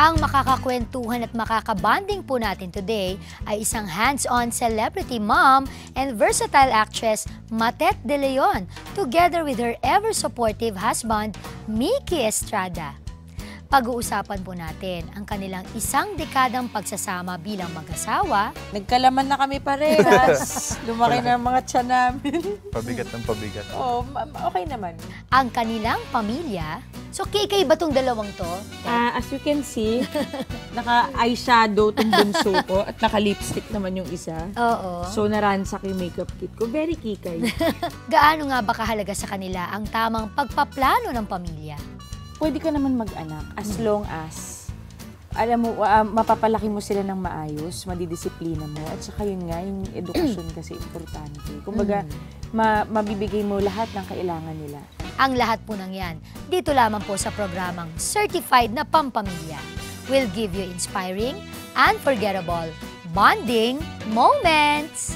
Ang makakakwentuhan at makakabanding po natin today ay isang hands-on celebrity mom and versatile actress Matet De Leon together with her ever-supportive husband Mickey Estrada. Pag-uusapan po natin ang kanilang isang dekadang pagsasama bilang mag-asawa. Nagkalaman na kami parehas. Lumaki na ang mga tiyan namin. Pabigat ng pabigat. Oo, okay naman. Ang kanilang pamilya. So, kay ba tong dalawang to? As you can see, naka-eyeshadow tong bunso ko at naka-lipstick naman yung isa. Oo. So, naransak yung makeup kit ko. Very kikay. Gaano nga ba kahalaga sa kanila ang tamang pagpaplano ng pamilya? Pwede ka naman mag-anak as long as, alam mo, mapapalaki mo sila ng maayos, madidisiplina mo, at saka yun nga, yung edukasyon kasi importante. Kumbaga, mabibigay mo lahat ng kailangan nila. Ang lahat po ng yan, dito lamang po sa programang Certified na Pampamilya. We'll give you inspiring, unforgettable, bonding moments!